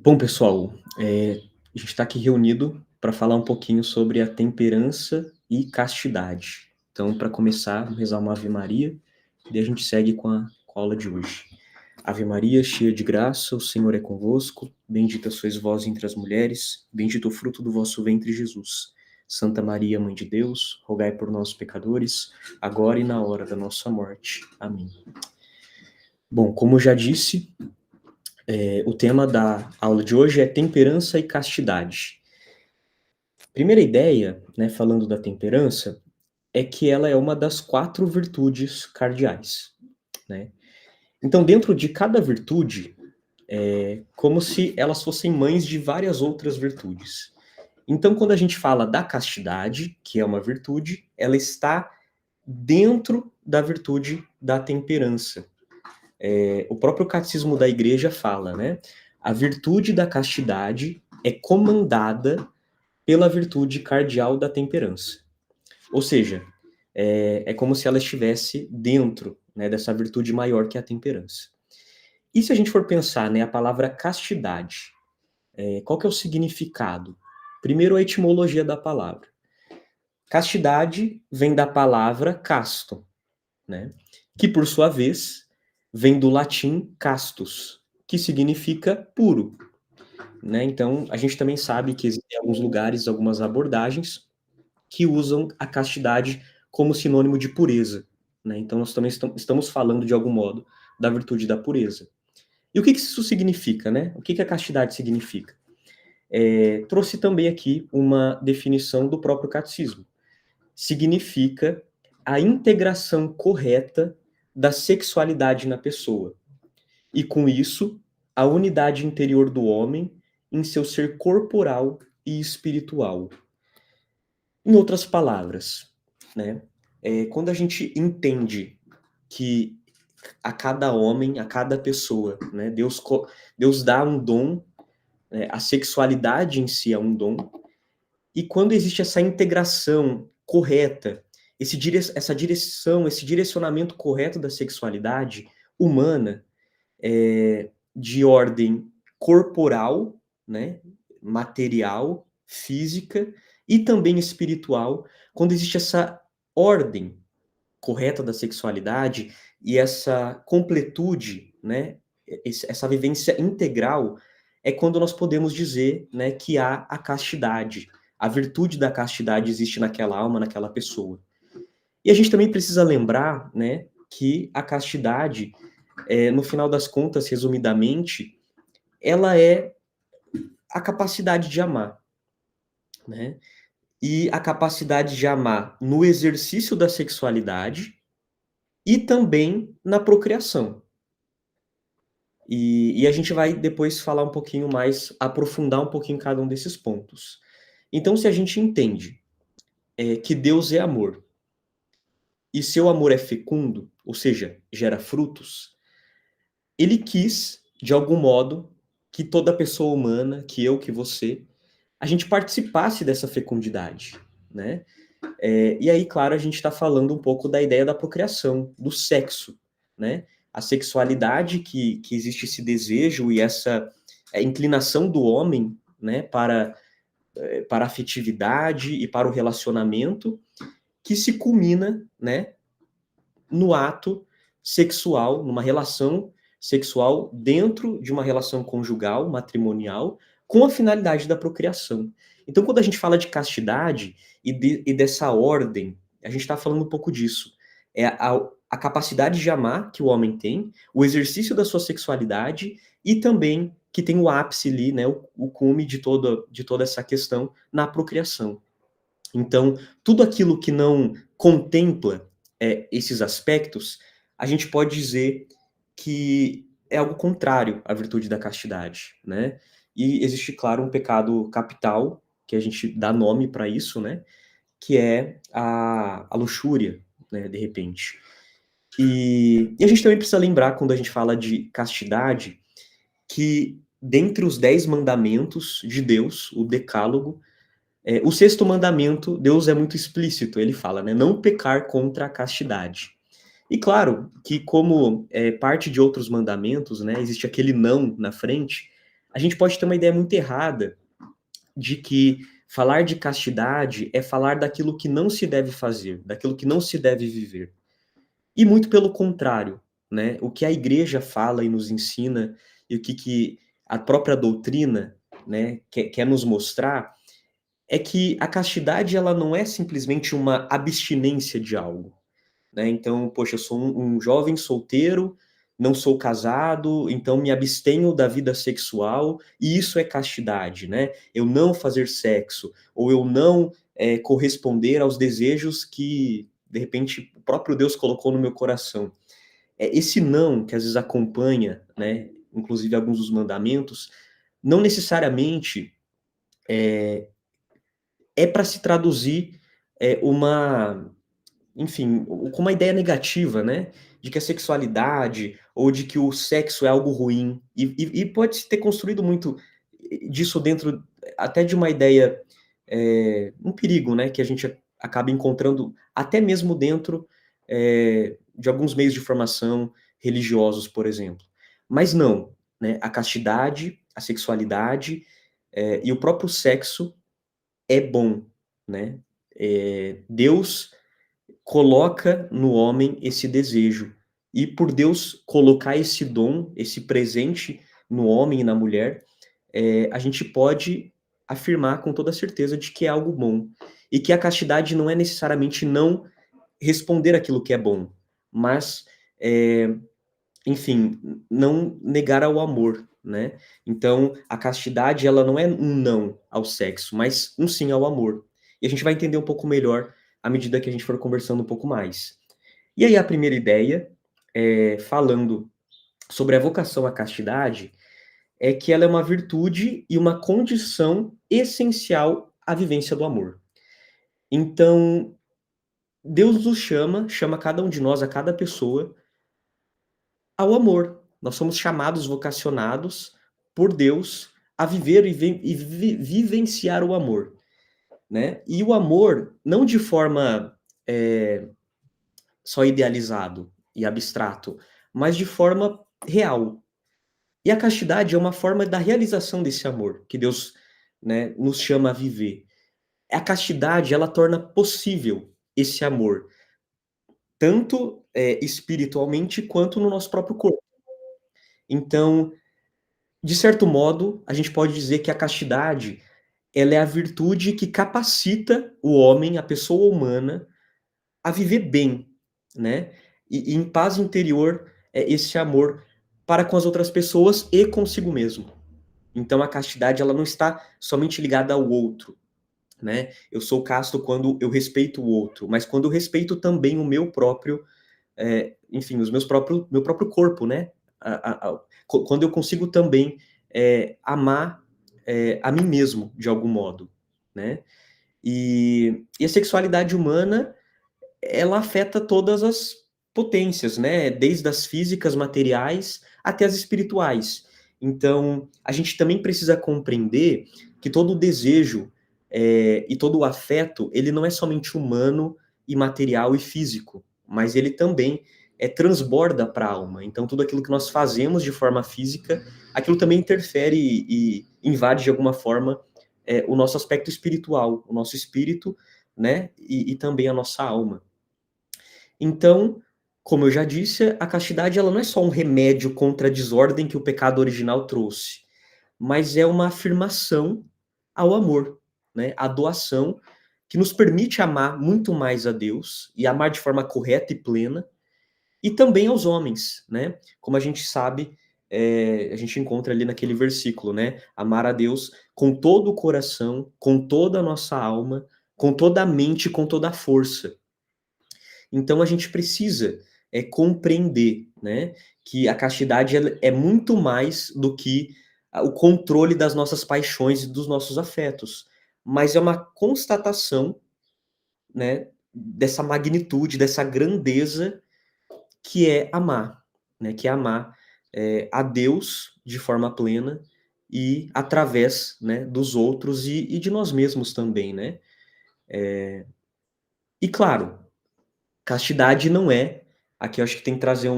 Bom, pessoal, a gente está aqui reunido para falar um pouquinho sobre a temperança e castidade. Então, para começar, vamos rezar uma Ave Maria, e daí a gente segue com a aula de hoje. Ave Maria, cheia de graça, o Senhor é convosco, bendita sois vós entre as mulheres, bendito o fruto do vosso ventre, Jesus. Santa Maria, Mãe de Deus, rogai por nós, pecadores, agora e na hora da nossa morte. Amém. Bom, como já disse, o tema da aula de hoje é temperança e castidade. Primeira ideia, né, falando da temperança, é que ela é uma das 4 virtudes cardeais, né. Então dentro de cada virtude, é como se elas fossem mães de várias outras virtudes. Então quando a gente fala da castidade, que é uma virtude, ela está dentro da virtude da temperança. O próprio catecismo da igreja fala, né, a virtude da castidade é comandada pela virtude cardeal da temperança. Ou seja, é como se ela estivesse dentro, né, dessa virtude maior que é a temperança. E se a gente for pensar, né, a palavra castidade, qual que é o significado? Primeiro, a etimologia da palavra. Castidade vem da palavra casto, né, que por sua vez vem do latim castus, que significa puro, né? Então, a gente também sabe que existem alguns lugares, algumas abordagens que usam a castidade como sinônimo de pureza, né? Então nós também estamos falando de algum modo da virtude da pureza. E o que isso significa, né? O que a castidade significa? Trouxe também aqui uma definição do próprio catecismo. Significa a integração correta da sexualidade na pessoa. E com isso, a unidade interior do homem em seu ser corporal e espiritual. Em outras palavras, né, quando a gente entende que a cada homem, a cada pessoa, né, Deus dá um dom, né, a sexualidade em si é um dom, e quando existe essa integração correta, essa direção, esse direcionamento correto da sexualidade humana, de ordem corporal, né, material, física e também espiritual, quando existe essa ordem correta da sexualidade e essa completude, né, essa vivência integral, é quando nós podemos dizer, né, que há a castidade. A virtude da castidade existe naquela alma, naquela pessoa. E a gente também precisa lembrar, né, que a castidade, no final das contas, resumidamente, ela é a capacidade de amar, né? E a capacidade de amar no exercício da sexualidade e também na procriação. E a gente vai depois falar um pouquinho mais, aprofundar um pouquinho cada um desses pontos. Então, se a gente entende que Deus é amor, e seu amor é fecundo, ou seja, gera frutos, ele quis, de algum modo, que toda pessoa humana, que eu, que você, a gente participasse dessa fecundidade, né? E aí, claro, a gente está falando um pouco da ideia da procriação, do sexo, né? A sexualidade que existe esse desejo e essa inclinação do homem, né, para a afetividade e para o relacionamento, que se culmina, né, no ato sexual, numa relação sexual dentro de uma relação conjugal, matrimonial, com a finalidade da procriação. Então, quando a gente fala de castidade e dessa ordem, a gente está falando um pouco disso. É a capacidade de amar que o homem tem, o exercício da sua sexualidade e também que tem o ápice ali, né, o cume de toda essa questão na procriação. Então, tudo aquilo que não contempla esses aspectos, a gente pode dizer que é algo contrário à virtude da castidade, né? E existe, claro, um pecado capital, que a gente dá nome para isso, né? Que é a luxúria, né? De repente. E a gente também precisa lembrar, quando a gente fala de castidade, que dentre os 10 mandamentos de Deus, o decálogo, o sexto mandamento, Deus é muito explícito, ele fala, né, não pecar contra a castidade. E claro que como parte de outros mandamentos, né, existe aquele não na frente, a gente pode ter uma ideia muito errada de que falar de castidade é falar daquilo que não se deve fazer, daquilo que não se deve viver. E muito pelo contrário, né? O que a igreja fala e nos ensina, e o que a própria doutrina, né, quer nos mostrar, é que a castidade ela não é simplesmente uma abstinência de algo, né? Então, poxa, eu sou um jovem solteiro, não sou casado, então me abstenho da vida sexual, e isso é castidade, né? Eu não fazer sexo, ou eu não corresponder aos desejos que, de repente, o próprio Deus colocou no meu coração. Esse não, que às vezes acompanha, né, inclusive alguns dos mandamentos, não necessariamente é para se traduzir uma, enfim, com uma ideia negativa, né? De que a sexualidade ou de que o sexo é algo ruim. E pode-se ter construído muito disso dentro até de uma ideia, um perigo, né? Que a gente acaba encontrando até mesmo dentro de alguns meios de formação religiosos, por exemplo. Mas não, né? A castidade, a sexualidade e o próprio sexo é bom, né? Deus coloca no homem esse desejo. E por Deus colocar esse dom, esse presente no homem e na mulher, a gente pode afirmar com toda certeza de que é algo bom. E que a castidade não é necessariamente não responder aquilo que é bom, mas, é, enfim, não negar ao amor, né? Então, a castidade, ela não é um não ao sexo, mas um sim ao amor. E a gente vai entender um pouco melhor à medida que a gente for conversando um pouco mais. E aí, a primeira ideia, falando sobre a vocação à castidade, é que ela é uma virtude e uma condição essencial à vivência do amor. Então, Deus nos chama cada um de nós, a cada pessoa, ao amor. Nós somos chamados, vocacionados por Deus a viver vivenciar o amor, né? E o amor, não de forma só idealizado e abstrato, mas de forma real. E a castidade é uma forma da realização desse amor que Deus, né, nos chama a viver. A castidade, ela torna possível esse amor, tanto espiritualmente quanto no nosso próprio corpo. Então, de certo modo, a gente pode dizer que a castidade, ela é a virtude que capacita o homem, a pessoa humana, a viver bem, né? E em paz interior, esse amor para com as outras pessoas e consigo mesmo. Então a castidade, ela não está somente ligada ao outro, né? Eu sou casto quando eu respeito o outro, mas quando eu respeito também o meu próprio, enfim, meu próprio corpo, né? Quando eu consigo também amar a mim mesmo, de algum modo, né? E a sexualidade humana, ela afeta todas as potências, né? Desde as físicas, materiais, até as espirituais. Então, a gente também precisa compreender que todo o desejo e todo o afeto, ele não é somente humano e material e físico, mas ele também transborda para a alma. Então, tudo aquilo que nós fazemos de forma física, aquilo também interfere e invade de alguma forma o nosso aspecto espiritual, o nosso espírito, né? E também a nossa alma. Então, como eu já disse, a castidade ela não é só um remédio contra a desordem que o pecado original trouxe, mas é uma afirmação ao amor, né? A doação que nos permite amar muito mais a Deus e amar de forma correta e plena, e também aos homens, né? Como a gente sabe, a gente encontra ali naquele versículo, né? Amar a Deus com todo o coração, com toda a nossa alma, com toda a mente, com toda a força. Então a gente precisa compreender, né, que a castidade ela é muito mais do que o controle das nossas paixões e dos nossos afetos, mas é uma constatação, né, dessa magnitude, dessa grandeza que é amar, né, que é amar a Deus de forma plena e através, né, dos outros e de nós mesmos também, né? E claro, castidade não é, aqui eu acho que tem que trazer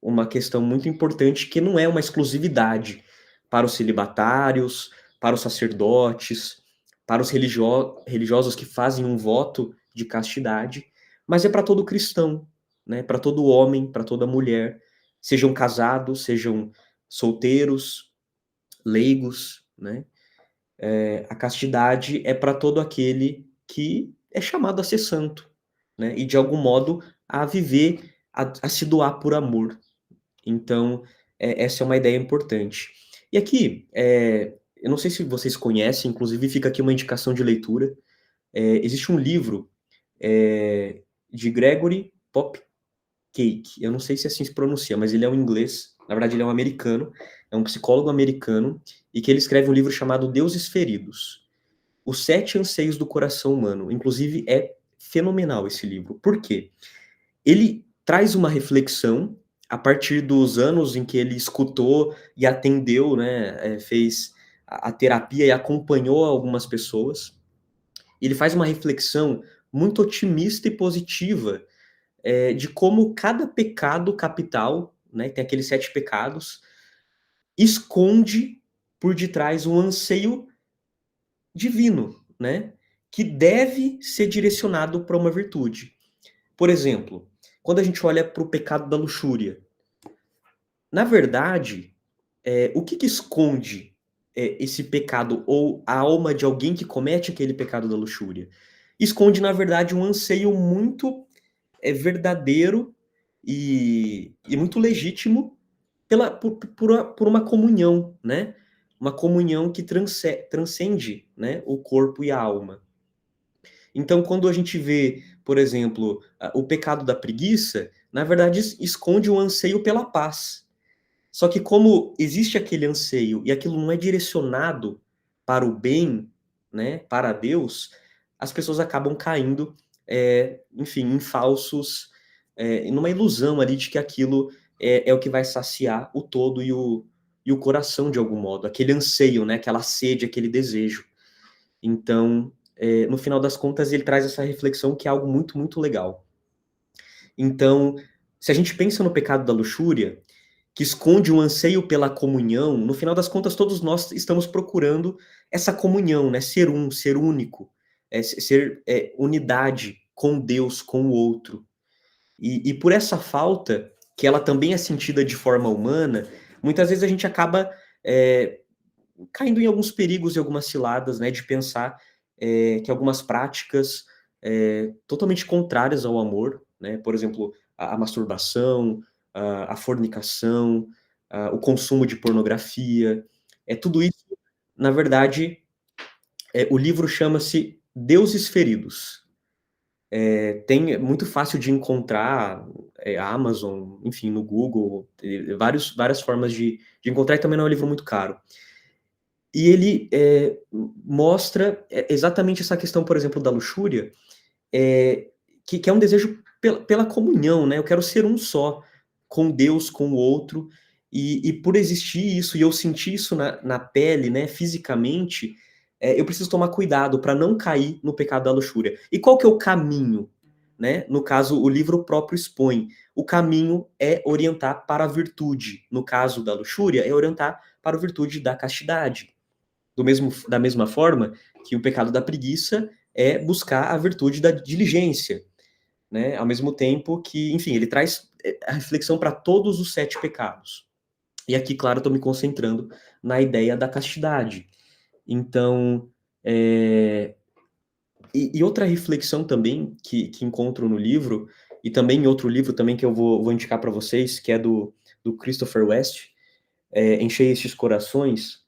uma questão muito importante, que não é uma exclusividade, para os celibatários, para os sacerdotes, para os religiosos que fazem um voto de castidade, mas é para todo cristão, né? Para todo homem, para toda mulher, sejam casados, sejam solteiros, leigos, né? A castidade é para todo aquele que é chamado a ser santo, né? E de algum modo a viver, a se doar por amor. Então, essa é uma ideia importante. E aqui, eu não sei se vocês conhecem, inclusive fica aqui uma indicação de leitura. Existe um livro de Gregory Popcake. Eu não sei se assim se pronuncia, mas ele é um inglês. Na verdade, ele é um americano. É um psicólogo americano e que ele escreve um livro chamado Deuses Feridos. Os Sete Anseios do Coração Humano. Inclusive, é fenomenal esse livro. Por quê? Ele traz uma reflexão a partir dos anos em que ele escutou e atendeu, né, fez a terapia e acompanhou algumas pessoas. Ele faz uma reflexão muito otimista e positiva de como cada pecado capital, né, tem aqueles 7 pecados, esconde por detrás um anseio divino, né, que deve ser direcionado para uma virtude. Por exemplo, quando a gente olha para o pecado da luxúria, na verdade, o que que esconde, esse pecado ou a alma de alguém que comete aquele pecado da luxúria? Esconde, na verdade, um anseio muito, verdadeiro e muito legítimo por uma comunhão, né, uma comunhão que transcende, né, o corpo e a alma. Então, quando a gente vê, por exemplo, o pecado da preguiça, na verdade esconde um anseio pela paz. Só que como existe aquele anseio e aquilo não é direcionado para o bem, né, para Deus, as pessoas acabam caindo, enfim, em falsos, numa ilusão ali de que aquilo é o que vai saciar o todo e o coração de algum modo, aquele anseio, né, aquela sede, aquele desejo. Então, no final das contas, ele traz essa reflexão que é algo muito, muito legal. Então, se a gente pensa no pecado da luxúria, que esconde um anseio pela comunhão, no final das contas, todos nós estamos procurando essa comunhão, né? Ser um, ser único, ser unidade com Deus, com o outro. E por essa falta, que ela também é sentida de forma humana, muitas vezes a gente acaba caindo em alguns perigos e algumas ciladas, né, de pensar que algumas práticas totalmente contrárias ao amor, né, por exemplo, a masturbação, a fornicação, o consumo de pornografia, tudo isso, na verdade, o livro chama-se Deuses Feridos. É muito fácil de encontrar, Amazon, enfim, no Google, várias formas de encontrar, e também não é um livro muito caro. E ele mostra exatamente essa questão, por exemplo, da luxúria, que é um desejo pela comunhão, né? Eu quero ser um só com Deus, com o outro, e por existir isso, e eu sentir isso na pele, né, fisicamente, eu preciso tomar cuidado para não cair no pecado da luxúria. E qual que é o caminho? Né? No caso, o livro próprio expõe. O caminho é orientar para a virtude. No caso da luxúria, é orientar para a virtude da castidade. Da mesma forma que o pecado da preguiça é buscar a virtude da diligência, né? Ao mesmo tempo que, enfim, ele traz a reflexão para todos os 7 pecados. E aqui, claro, estou me concentrando na ideia da castidade. Então, e outra reflexão também que encontro no livro, e também em outro livro também que eu vou indicar para vocês, que é do Christopher West, Enchei Estes Corações,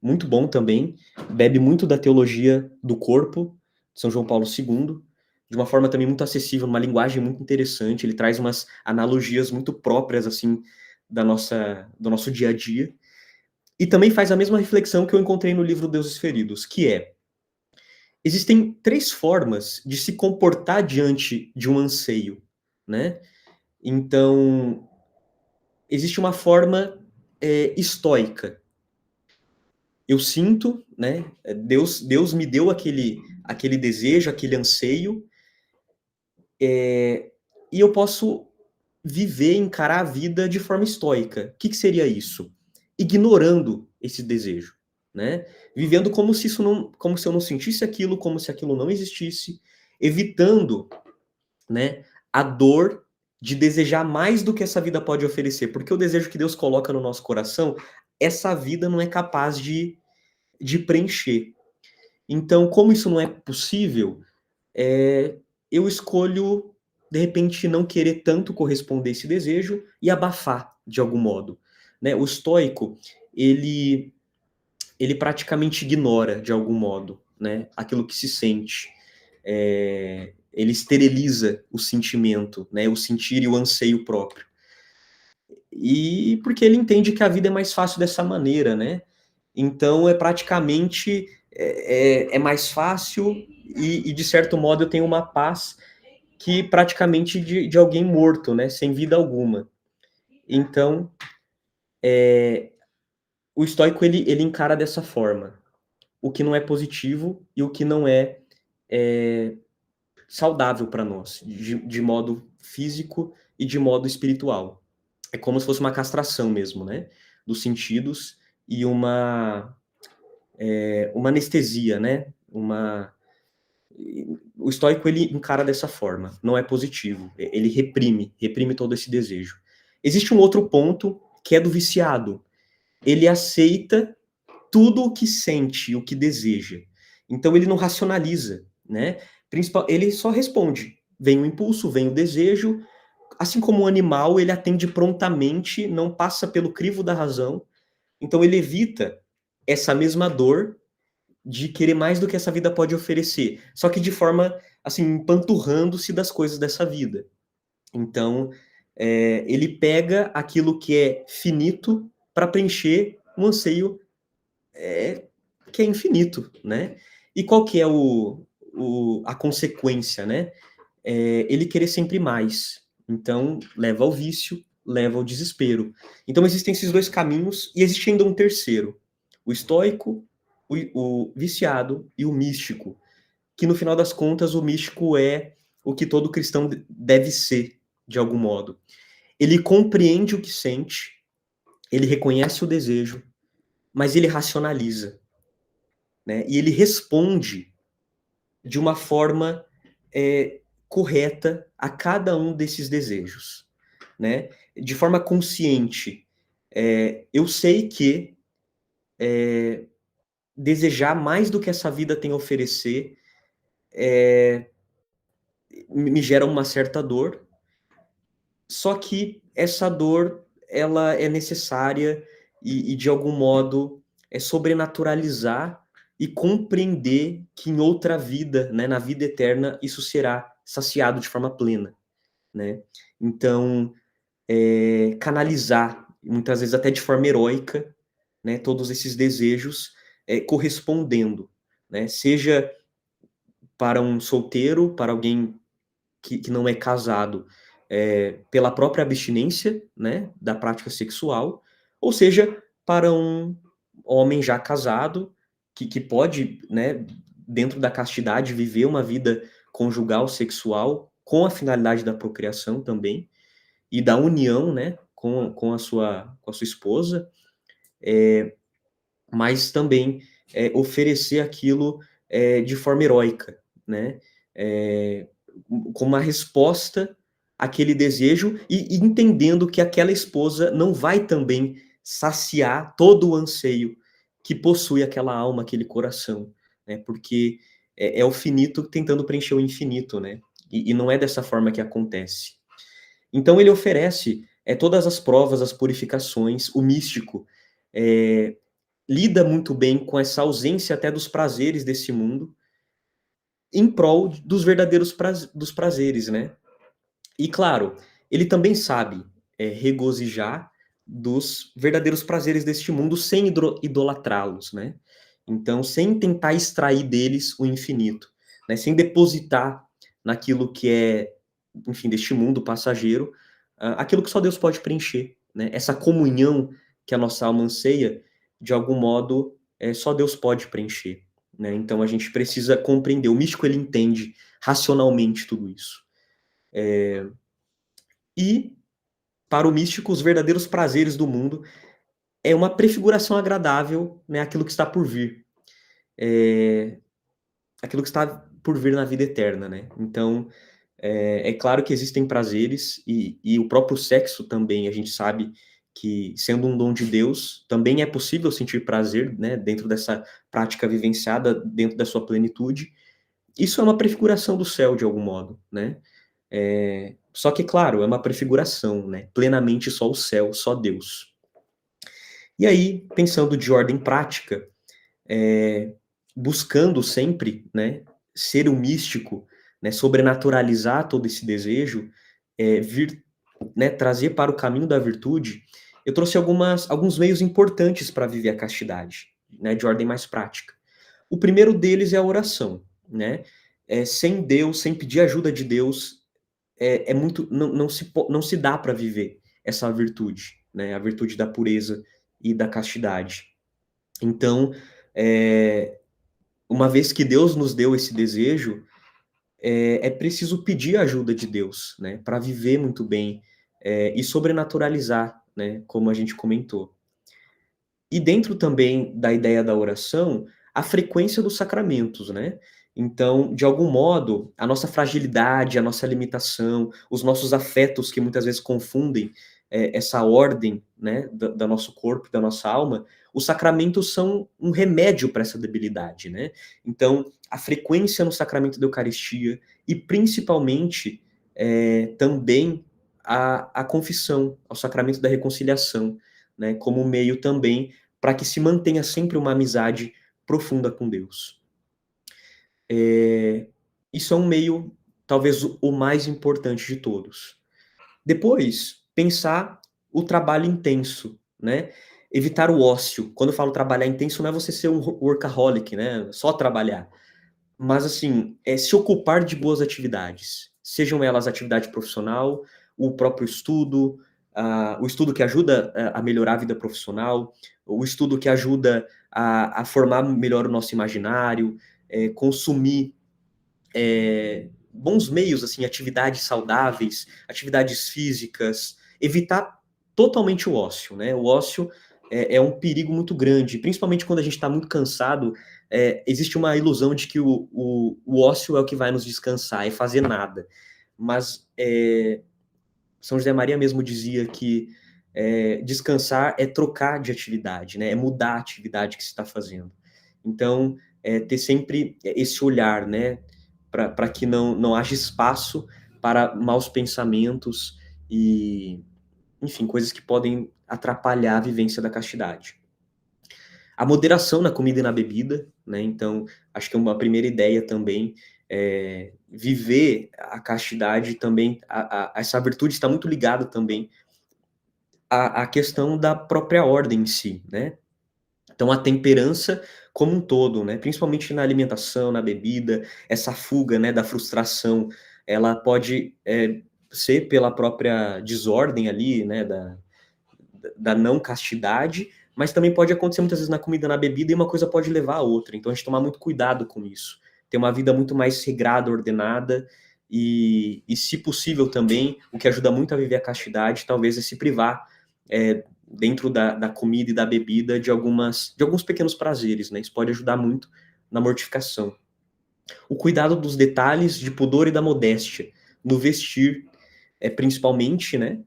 muito bom também, bebe muito da teologia do corpo, de São João Paulo II, de uma forma também muito acessível, uma linguagem muito interessante, ele traz umas analogias muito próprias, assim, do nosso dia a dia, e também faz a mesma reflexão que eu encontrei no livro Deuses Feridos, que existem 3 formas de se comportar diante de um anseio, né? Então, existe uma forma estoica, eu sinto, né? Deus me deu aquele desejo, aquele anseio, e eu posso viver, encarar a vida de forma estoica. O que seria isso? ignorando esse desejo, né? Vivendo como se eu não sentisse aquilo, como se aquilo não existisse, evitando, né, a dor de desejar mais do que essa vida pode oferecer, porque o desejo que Deus coloca no nosso coração, essa vida não é capaz de preencher. Então, como isso não é possível, eu escolho, de repente, não querer tanto corresponder a esse desejo e abafar de algum modo, né? O estoico, ele, ele praticamente ignora de algum modo, né, aquilo que se sente. Ele esteriliza o sentimento, né, o sentir e o anseio próprio. E porque ele entende que a vida é mais fácil dessa maneira, né? Então é praticamente é mais fácil e de certo modo eu tenho uma paz que praticamente de alguém morto, né? Sem vida alguma. Então o estoico ele encara dessa forma o que não é positivo e o que não é saudável para nós, de modo físico e de modo espiritual. É como se fosse uma castração mesmo, né? Dos sentidos e uma anestesia, né? O estoico ele encara dessa forma, não é positivo, ele reprime todo esse desejo. Existe um outro ponto que é do viciado. Ele aceita tudo o que sente, o que deseja. Então ele não racionaliza, né? Ele só responde. Vem o impulso, vem o desejo. Assim como o animal, ele atende prontamente, não passa pelo crivo da razão. Então ele evita essa mesma dor de querer mais do que essa vida pode oferecer, só que de forma assim, empanturrando-se das coisas dessa vida. Então, ele pega aquilo que é finito para preencher um anseio que é infinito, né? E qual que é a consequência, né? Ele querer sempre mais. Então, leva ao vício, leva ao desespero. Então, existem esses dois caminhos e existe ainda um terceiro. O estoico, o viciado e o místico. Que, no final das contas, o místico é o que todo cristão deve ser, de algum modo. Ele compreende o que sente, ele reconhece o desejo, mas ele racionaliza, né? E ele responde de uma forma correta a cada um desses desejos, né? De forma consciente. Eu sei que desejar mais do que essa vida tem a oferecer me gera uma certa dor, só que essa dor ela é necessária e de algum modo sobrenaturalizar e compreender que em outra vida, né, na vida eterna, isso será saciado de forma plena, né? Então, canalizar, muitas vezes até de forma heróica, né, todos esses desejos correspondendo, né? Seja para um solteiro, para alguém que não é casado, pela própria abstinência, né, da prática sexual, ou seja, para um homem já casado, que pode, né, dentro da castidade, viver uma vida conjugal sexual com a finalidade da procriação também, e da união, né, com a sua esposa, mas também oferecer aquilo de forma heróica, né, é, como uma resposta àquele desejo e entendendo que aquela esposa não vai também saciar todo o anseio que possui aquela alma, aquele coração, né, porque é o finito tentando preencher o infinito, né, e não é dessa forma que acontece. Então ele oferece todas as provas, as purificações, o místico lida muito bem com essa ausência até dos prazeres desse mundo, em prol dos verdadeiros dos prazeres, né? E claro, ele também sabe regozijar dos verdadeiros prazeres deste mundo sem idolatrá-los, né? Então, sem tentar extrair deles o infinito, né? Sem depositar naquilo que é, enfim, deste mundo passageiro, aquilo que só Deus pode preencher, né? Essa comunhão que a nossa alma anseia, de algum modo, só Deus pode preencher, né? Então a gente precisa compreender. O místico ele entende racionalmente tudo isso. E para o místico, os verdadeiros prazeres do mundo é uma prefiguração agradável, né, aquilo que está por vir. É, aquilo que está por vir na vida eterna, né. Então, é claro que existem prazeres e o próprio sexo também, a gente sabe que, sendo um dom de Deus, também é possível sentir prazer, né, dentro dessa prática vivenciada, dentro da sua plenitude. Isso é uma prefiguração do céu, de algum modo, né. Só que, claro, é uma prefiguração, né, plenamente só o céu, só Deus. E aí, pensando de ordem prática, eh, buscando sempre, né, ser o místico, né, sobrenaturalizar todo esse desejo, vir, né, trazer para o caminho da virtude, eu trouxe alguns meios importantes para viver a castidade, né, de ordem mais prática. O primeiro deles é a oração, né. Sem Deus, sem pedir ajuda de Deus, é muito, não se dá para viver essa virtude, né, a virtude da pureza e da castidade. Então, eh, uma vez que Deus nos deu esse desejo, é preciso pedir a ajuda de Deus, né, para viver muito bem, e sobrenaturalizar, né, como a gente comentou. E dentro também da ideia da oração, a frequência dos sacramentos, né. Então, de algum modo, a nossa fragilidade, a nossa limitação, os nossos afetos que muitas vezes confundem, essa ordem, né, da nosso corpo e da nossa alma, os sacramentos são um remédio para essa debilidade, né. Então, a frequência no sacramento da Eucaristia e principalmente, também a confissão, ao sacramento da reconciliação, né, como meio também para que se mantenha sempre uma amizade profunda com Deus. Eh, Isso é um meio, talvez o mais importante de todos. Depois, pensar o trabalho intenso, né, evitar o ócio. Quando eu falo trabalhar intenso, não é você ser um workaholic, né, só trabalhar, mas assim, se ocupar de boas atividades, sejam elas atividade profissional, o próprio estudo, o estudo que ajuda a melhorar a vida profissional, o estudo que ajuda a formar melhor o nosso imaginário, consumir bons meios, assim, atividades saudáveis, atividades físicas, evitar totalmente o ócio, né? O ócio é um perigo muito grande, principalmente quando a gente está muito cansado. Existe uma ilusão de que o ócio é o que vai nos descansar, é fazer nada. Mas São José Maria mesmo dizia que descansar é trocar de atividade, né? É mudar a atividade que se está fazendo. Então, ter sempre esse olhar, né? Para que não haja espaço para maus pensamentos e, enfim, coisas que podem atrapalhar a vivência da castidade. A moderação na comida e na bebida, né, então, acho que é uma primeira ideia também, viver a castidade também, essa virtude está muito ligada também à questão da própria ordem em si, né. Então a temperança como um todo, né, principalmente na alimentação, na bebida, essa fuga, né, da frustração, ela pode, ser pela própria desordem ali, né, da não castidade, mas também pode acontecer muitas vezes na comida, na bebida, e uma coisa pode levar a outra. Então a gente tomar muito cuidado com isso. Ter uma vida muito mais regrada, ordenada e se possível também, o que ajuda muito a viver a castidade, talvez é se privar, dentro da comida e da bebida de alguns pequenos prazeres, né? Isso pode ajudar muito na mortificação. O cuidado dos detalhes de pudor e da modéstia, no vestir, principalmente, né?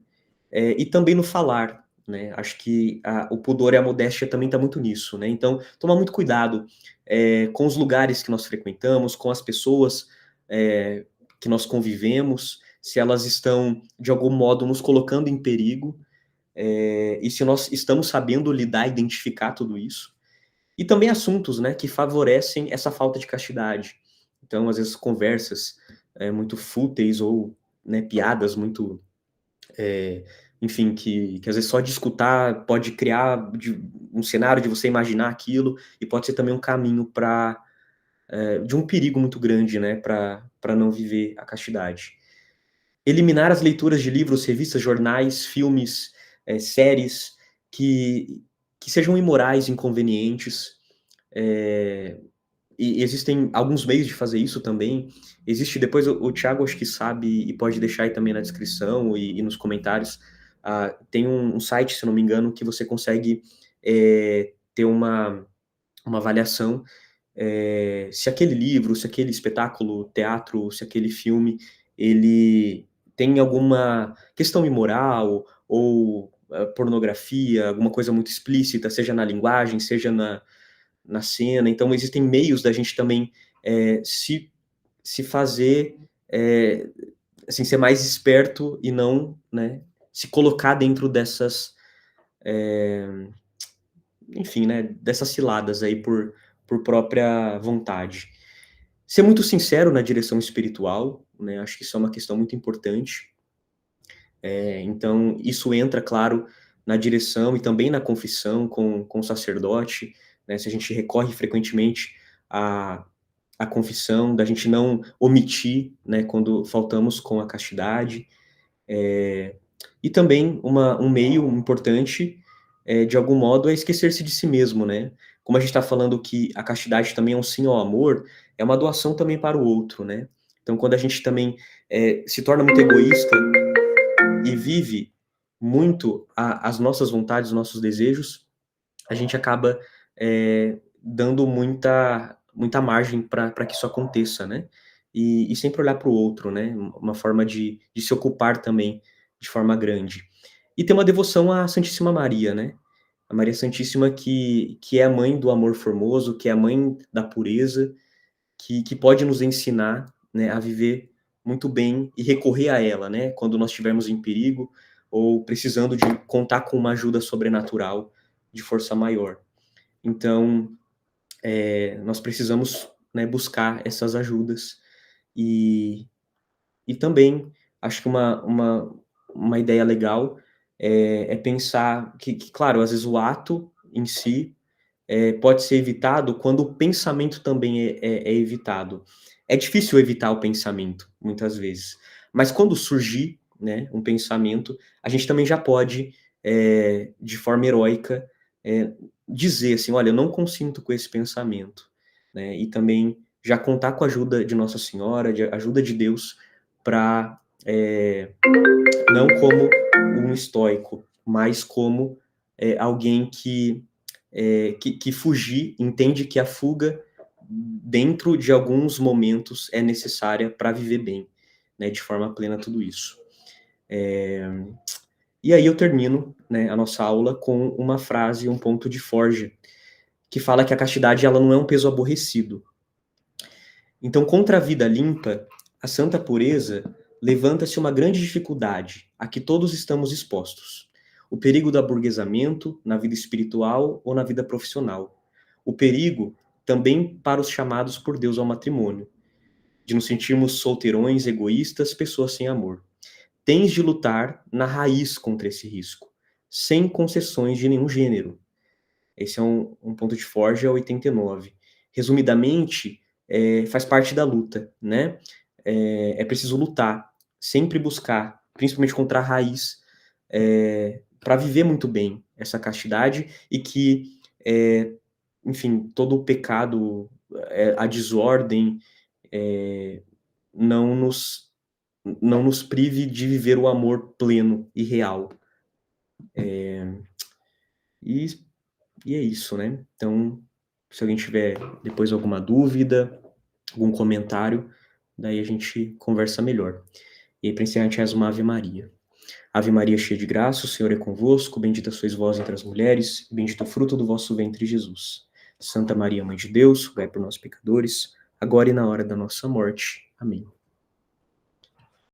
E também no falar, né, acho que o pudor e a modéstia também está muito nisso, né, então tomar muito cuidado, com os lugares que nós frequentamos, com as pessoas, que nós convivemos, se elas estão, de algum modo, nos colocando em perigo, e se nós estamos sabendo lidar, identificar tudo isso. E também assuntos, né, que favorecem essa falta de castidade. Então, às vezes, conversas, muito fúteis ou, né, piadas muito enfim, que às vezes só de escutar pode criar um cenário de você imaginar aquilo, e pode ser também um caminho para de um perigo muito grande, né, para não viver a castidade. Eliminar as leituras de livros, revistas, jornais, filmes, séries que que sejam imorais, inconvenientes, eh, e existem alguns meios de fazer isso também. Existe, depois o Thiago acho que sabe e pode deixar aí também na descrição e nos comentários, tem um site, se não me engano, que você consegue, ter uma avaliação se aquele livro, se aquele espetáculo, teatro, se aquele filme, ele tem alguma questão imoral ou pornografia, alguma coisa muito explícita, seja na linguagem, seja na cena. Então, existem meios da gente também se fazer, assim, ser mais esperto e não, né, se colocar dentro dessas, enfim, né, dessas ciladas aí por própria vontade. Ser muito sincero na direção espiritual, né, acho que isso é uma questão muito importante. Então, isso entra, claro, na direção e também na confissão com o sacerdote, né, se a gente recorre frequentemente à, à confissão, da gente não omitir, né, quando faltamos com a castidade. E também um meio importante, de algum modo, é esquecer-se de si mesmo, né? Como a gente está falando que a castidade também é um sim ao amor, é uma doação também para o outro, né? Então, quando a gente também se torna muito egoísta e vive muito as nossas vontades, os nossos desejos, a gente acaba dando muita margem para que isso aconteça, né? E sempre olhar para o outro, né? Uma forma de se ocupar também de forma grande. E ter uma devoção à Santíssima Maria, né? A Maria Santíssima que é a mãe do amor formoso, que é a mãe da pureza, que pode nos ensinar, né, a viver muito bem e recorrer a ela, né? Quando nós estivermos em perigo ou precisando de contar com uma ajuda sobrenatural de força maior. Então, nós precisamos, né, buscar essas ajudas. E, e também, acho que uma ideia legal é pensar que, claro, às vezes o ato em si pode ser evitado quando o pensamento também é evitado. É difícil evitar o pensamento, muitas vezes. Mas quando surgir, né, um pensamento, a gente também já pode, de forma heróica, é, dizer assim, olha, eu não consinto com esse pensamento, né? E também já contar com a ajuda de Nossa Senhora, de ajuda de Deus, para não como um estoico, mas como alguém que fugir, entende que a fuga, dentro de alguns momentos, é necessária para viver bem, né, de forma plena tudo isso. E aí eu termino, né, a nossa aula com uma frase, um ponto de Forja, que fala que a castidade ela não é um peso aborrecido. Então, contra a vida limpa, a santa pureza, levanta-se uma grande dificuldade, a que todos estamos expostos. O perigo do aburguesamento na vida espiritual ou na vida profissional. O perigo também para os chamados por Deus ao matrimônio, de nos sentirmos solteirões, egoístas, pessoas sem amor. Tens de lutar na raiz contra esse risco, sem concessões de nenhum gênero. Esse é um ponto de Forja 89. Resumidamente, faz parte da luta, né? É preciso lutar, sempre buscar, principalmente contra a raiz, para viver muito bem essa castidade e que, enfim, todo o pecado, a desordem, não nos, não nos prive de viver o amor pleno e real. E E é isso, né? Então, se alguém tiver depois alguma dúvida, algum comentário, daí a gente conversa melhor. E aí, para encerrar, a gente reza uma Ave Maria. Ave Maria, cheia de graça, o Senhor é convosco, bendita sois vós entre as mulheres, e bendito o fruto do vosso ventre, Jesus. Santa Maria, Mãe de Deus, rogai por nós, pecadores, agora e na hora da nossa morte. Amém.